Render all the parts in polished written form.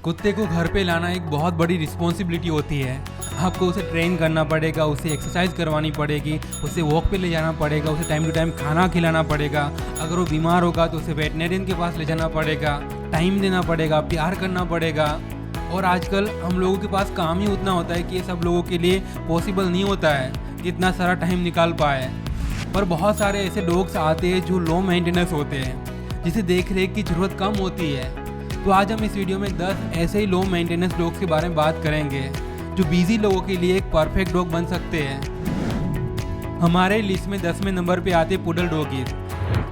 कुत्ते को घर पे लाना एक बहुत बड़ी रिस्पॉन्सिबिलिटी होती है। आपको उसे ट्रेन करना पड़ेगा, उसे एक्सरसाइज करवानी पड़ेगी, उसे वॉक पे ले जाना पड़ेगा, उसे टाइम टू टाइम खाना खिलाना पड़ेगा। अगर वो बीमार होगा तो उसे वेटनेरियन के पास ले जाना पड़ेगा, टाइम देना पड़ेगा, प्यार करना पड़ेगा। और आजकल हम लोगों के पास काम ही उतना होता है कि ये सब लोगों के लिए पॉसिबल नहीं होता है कि इतना सारा टाइम निकाल पाए। पर बहुत सारे ऐसे डॉग्स आते हैं जो लो मेंटेनेंस होते हैं, जिसे देख रेख की ज़रूरत कम होती है। तो आज हम इस वीडियो में 10 ऐसे ही लो मेंटेनेंस डॉग्स के बारे में बात करेंगे जो बिजी लोगों के लिए एक परफेक्ट डॉग बन सकते हैं। हमारे लिस्ट में 10वें नंबर पे आते पुडल डॉगीज।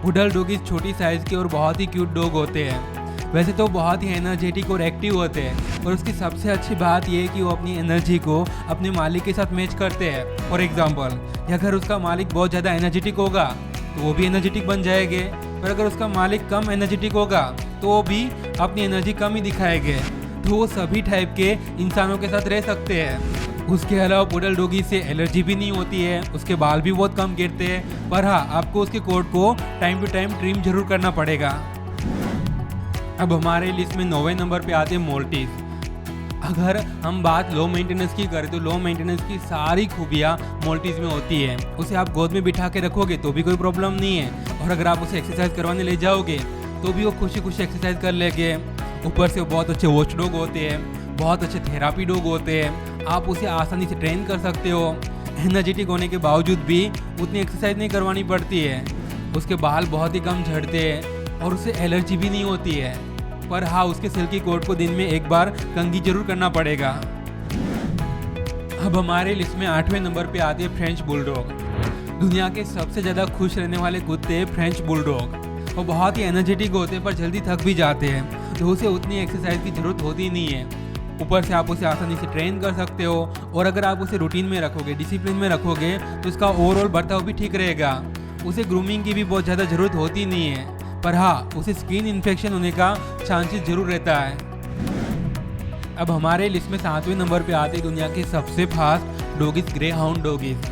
पुडल डॉगीज छोटी साइज़ के और बहुत ही क्यूट डॉग होते हैं। वैसे तो बहुत ही एनर्जेटिक और एक्टिव होते हैं, और उसकी सबसे अच्छी बात यह है कि वो अपनी एनर्जी को अपने मालिक के साथ मैच करते हैं। फॉर एग्जाम्पल, अगर उसका मालिक बहुत ज़्यादा एनर्जेटिक होगा तो वो भी एनर्जेटिक बन जाएंगे, पर अगर उसका मालिक कम एनर्जेटिक होगा तो वो भी अपनी एनर्जी कम ही दिखाएंगे। तो वो सभी टाइप के इंसानों के साथ रह सकते हैं। उसके अलावा पुडल डॉगी से एलर्जी भी नहीं होती है, उसके बाल भी बहुत कम गिरते हैं। पर हाँ, आपको उसके कोट को टाइम टू टाइम ट्रिम जरूर करना पड़ेगा। अब हमारे लिस्ट में 9वें नंबर पे आते हैं मोल्टीज। अगर हम बात लो मेंटेनेंस की करें तो लो मेंटेनेंस की सारी खूबियाँ मोल्टीज में होती है। उसे आप गोद में बिठा के रखोगे तो भी कोई प्रॉब्लम नहीं है, और अगर आप उसे एक्सरसाइज करवाने ले जाओगे तो भी वो खुशी खुशी एक्सरसाइज कर लेंगे। ऊपर से वो बहुत अच्छे वॉच डॉग होते हैं, बहुत अच्छे थेरापी डॉग होते हैं। आप उसे आसानी से ट्रेन कर सकते हो। एनर्जेटिक होने के बावजूद भी उतनी एक्सरसाइज नहीं करवानी पड़ती है। उसके बाल बहुत ही कम झड़ते हैं और उसे एलर्जी भी नहीं होती है। पर हाँ, उसके सिल्की कोट को दिन में एक बार कंघी जरूर करना पड़ेगा। अब हमारे लिस्ट में 8वें नंबर पे आते हैं फ्रेंच बुलडॉग। दुनिया के सबसे ज़्यादा खुश रहने वाले कुत्ते फ्रेंच बुलडॉग। वो बहुत ही एनर्जेटिक होते हैं पर जल्दी थक भी जाते हैं, तो उसे उतनी एक्सरसाइज की ज़रूरत होती नहीं है। ऊपर से आप उसे आसानी से ट्रेन कर सकते हो, और अगर आप उसे रूटीन में रखोगे, डिसिप्लिन में रखोगे, तो उसका ओवरऑल बर्ताव भी ठीक रहेगा। उसे ग्रूमिंग की भी बहुत ज़्यादा ज़रूरत होती नहीं है, पर हाँ, उसे स्किन इन्फेक्शन होने का चांसेस जरूर रहता है। अब हमारे लिस्ट में 7वें नंबर पे आते दुनिया के सबसे fast doggies, grey hound doggies.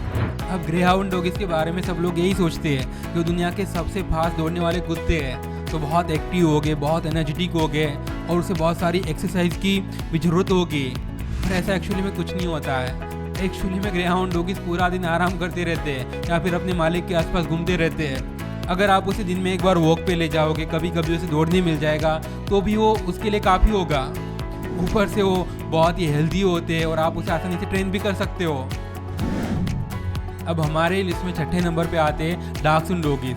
अब ग्रे हाउंड डॉगीज के बारे में सब लोग यही सोचते हैं कि दुनिया के सबसे फास्ट दौड़ने वाले कुत्ते हैं, तो बहुत एक्टिव हो गए, बहुत एनर्जेटिक हो गए, और उसे बहुत सारी एक्सरसाइज की भी ज़रूरत होगी। पर ऐसा एक्चुअली में कुछ नहीं होता है। एक्चुअली में ग्रे हाउंड डॉगीज पूरा दिन आराम करते रहते हैं या फिर अपने मालिक के आसपास घूमते रहते हैं। अगर आप उसे दिन में एक बार वॉक पे ले जाओगे, कभी कभी उसे दौड़ने मिल जाएगा, तो भी वो उसके लिए काफ़ी होगा। ऊपर से वो बहुत ही हेल्दी होते हैं और आप उसे आसानी से ट्रेन भी कर सकते हो। अब हमारे लिस्ट में 6ठे नंबर पे आते हैं डार्कसून डॉगीज।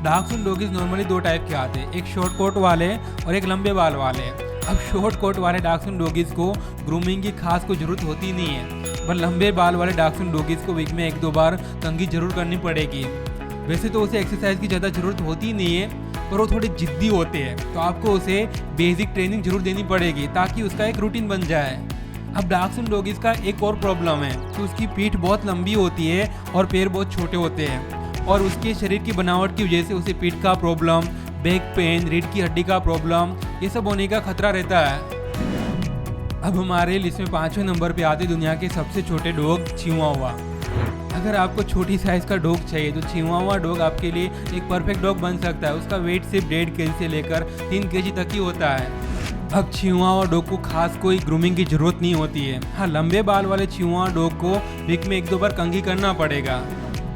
डार्कसून डॉगीज नॉर्मली 2 टाइप के आते हैं, एक शॉर्ट कोट वाले और एक लंबे बाल वाले। अब शॉर्ट कोट वाले डार्कसून डॉगीज को ग्रूमिंग की खास कोई ज़रूरत होती नहीं है, पर लंबे बाल वाले डार्कसून डॉगीज को वीक में 1-2 बार कंघी जरूर करनी पड़ेगी। वैसे तो उसे एक्सरसाइज की ज़्यादा ज़रूरत होती नहीं है, पर वो थोड़े जिद्दी होते हैं, तो आपको उसे बेसिक ट्रेनिंग जरूर देनी पड़ेगी ताकि उसका एक रूटीन बन जाए। अब डार्कसून डॉगीज का एक और प्रॉब्लम है कि उसकी पीठ बहुत लंबी होती है और पैर बहुत छोटे होते हैं, और उसके शरीर की बनावट की वजह से उसे पीठ का प्रॉब्लम, बैक पेन, रीढ़ की हड्डी का प्रॉब्लम, ये सब होने का खतरा रहता है। अब हमारे लिस्ट में 5वें नंबर पे आते दुनिया के सबसे छोटे डॉग, चिहुआहुआ। अगर आपको छोटी साइज़ का डॉग चाहिए तो चिहुआहुआ डॉग आपके लिए एक परफेक्ट डॉग बन सकता है। उसका वेट सिर्फ 1.5 kg से लेकर 3 kg तक ही होता है। अब चिहुआहुआ डॉग को खास कोई ग्रूमिंग की ज़रूरत नहीं होती है। हाँ, लंबे बाल वाले चिहुआहुआ डॉग को वीक में 1-2 बार कंघी करना पड़ेगा,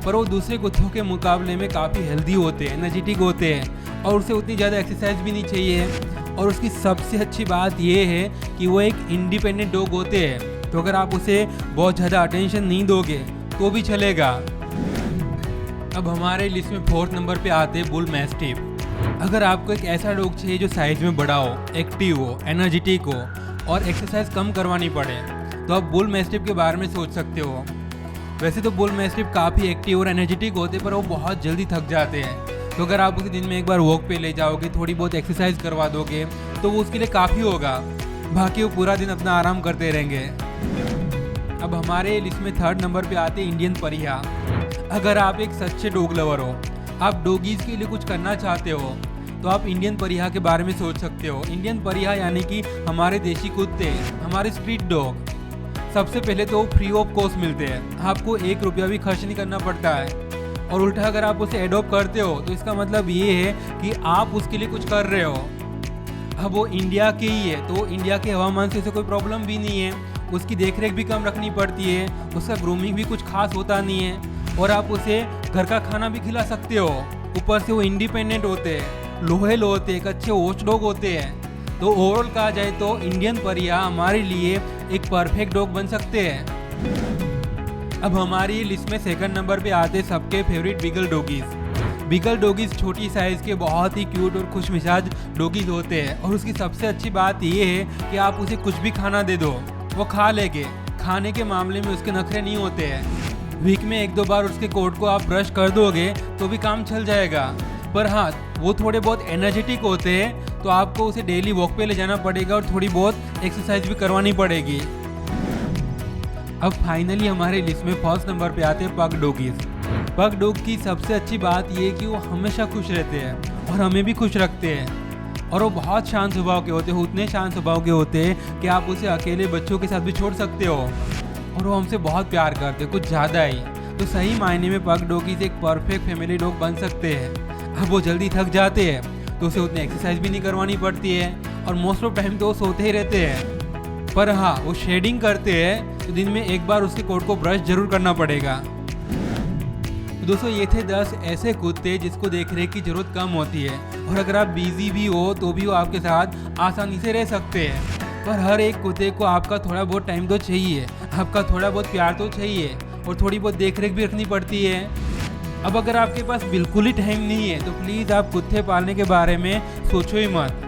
पर वो दूसरे कुत्तों के मुकाबले में काफ़ी हेल्दी होते हैं, एनर्जेटिक होते हैं, और उसे उतनी ज़्यादा एक्सरसाइज भी नहीं चाहिए। और उसकी सबसे अच्छी बात यह है कि वो एक इंडिपेंडेंट डॉग होते हैं, तो अगर आप उसे बहुत ज़्यादा अटेंशन नहीं दोगे तो भी चलेगा। अब हमारे लिस्ट में 4th नंबर पे आते हैं बुल मैस्टिफ। अगर आपको एक ऐसा डॉग चाहिए जो साइज में बड़ा हो, एक्टिव हो, एनर्जेटिक हो और एक्सरसाइज कम करवानी पड़े, तो आप बुल मैस्टिफ के बारे में सोच सकते हो। वैसे तो बुल मैस्टिफ काफ़ी एक्टिव और एनर्जेटिक होते हैं, पर वो बहुत जल्दी थक जाते हैं, तो अगर आप उसे दिन में एक बार वॉक पे ले जाओगे, थोड़ी बहुत एक्सरसाइज करवा दोगे, तो वो उसके लिए काफ़ी होगा। बाकी वो पूरा दिन अपना आराम करते रहेंगे। अब हमारे लिस्ट में 3rd नंबर पे आते इंडियन परिहा। अगर आप एक सच्चे डॉग लवर हो, आप डॉगीज़ के लिए कुछ करना चाहते हो, तो आप इंडियन परिहा के बारे में सोच सकते हो। इंडियन परिहा यानी कि हमारे देशी कुत्ते, हमारे स्ट्रीट डॉग। सबसे पहले तो फ्री ऑफ कॉस्ट मिलते हैं, आपको 1 रुपया भी खर्च नहीं करना पड़ता है। और उल्टा अगर आप उसे एडॉप्ट करते हो तो इसका मतलब ये है कि आप उसके लिए कुछ कर रहे हो। अब वो इंडिया के ही है तो इंडिया के हवामान से उसे कोई प्रॉब्लम भी नहीं है, उसकी देखरेख भी कम रखनी पड़ती है, उसका ग्रूमिंग भी कुछ खास होता नहीं है और आप उसे घर का खाना भी खिला सकते हो। ऊपर से वो इंडिपेंडेंट होते हैं, लोहेल होते हैं, एक अच्छे वॉच डॉग होते हैं। तो ओवरऑल कहा जाए तो इंडियन परिया हमारे लिए एक परफेक्ट डॉग बन सकते हैं। अब हमारी लिस्ट में सेकंड नंबर पे आते सबके favourite beagle doggies. Beagle doggies छोटी साइज के बहुत ही क्यूट और खुश मिजाज डॉगीज होते हैं और उसकी सबसे अच्छी बात ये है कि आप उसे कुछ भी खाना दे दो वो खा लेंगे। खाने के मामले में उसके नखरे नहीं होते हैं। वीक में 1-2 बार उसके कोट को आप ब्रश कर दोगे तो भी काम चल जाएगा। पर हाँ, वो थोड़े बहुत एनर्जेटिक होते हैं तो आपको उसे डेली वॉक पे ले जाना पड़ेगा और थोड़ी बहुत एक्सरसाइज भी करवानी पड़ेगी। अब फाइनली हमारे लिस्ट में फर्स्ट नंबर पे आते हैं पग डॉगीज। पग डॉग की सबसे अच्छी बात ये है कि वो हमेशा खुश रहते हैं और हमें भी खुश रखते हैं और वो बहुत शांत स्वभाव के होते हैं, उतने शांत स्वभाव के होते हैं कि आप उसे अकेले बच्चों के साथ भी छोड़ सकते हो और वो हमसे बहुत प्यार करते हैं, कुछ ज़्यादा ही। तो सही मायने में पग डॉगीज एक परफेक्ट फैमिली डॉग बन सकते हैं। अब वो जल्दी थक जाते हैं तो उसे उतनी एक्सरसाइज भी नहीं करवानी पड़ती है और मोस्ट ऑफ टाइम तो वो सोते ही रहते हैं। पर हाँ, वो शेडिंग करते हैं तो दिन में 1 बार उसके कोट को ब्रश जरूर करना पड़ेगा। तो दोस्तों ये थे 10 ऐसे कुत्ते जिसको देखरेख की जरूरत कम होती है और अगर आप बिजी भी हो तो भी वो आपके साथ आसानी से रह सकते हैं। पर हर एक कुत्ते को आपका थोड़ा बहुत टाइम तो चाहिए, आपका थोड़ा बहुत प्यार तो चाहिए और थोड़ी बहुत देखरेख भी रखनी पड़ती है। अब अगर आपके पास बिल्कुल ही टाइम नहीं है तो प्लीज़ आप कुत्ते पालने के बारे में सोचो ही मत।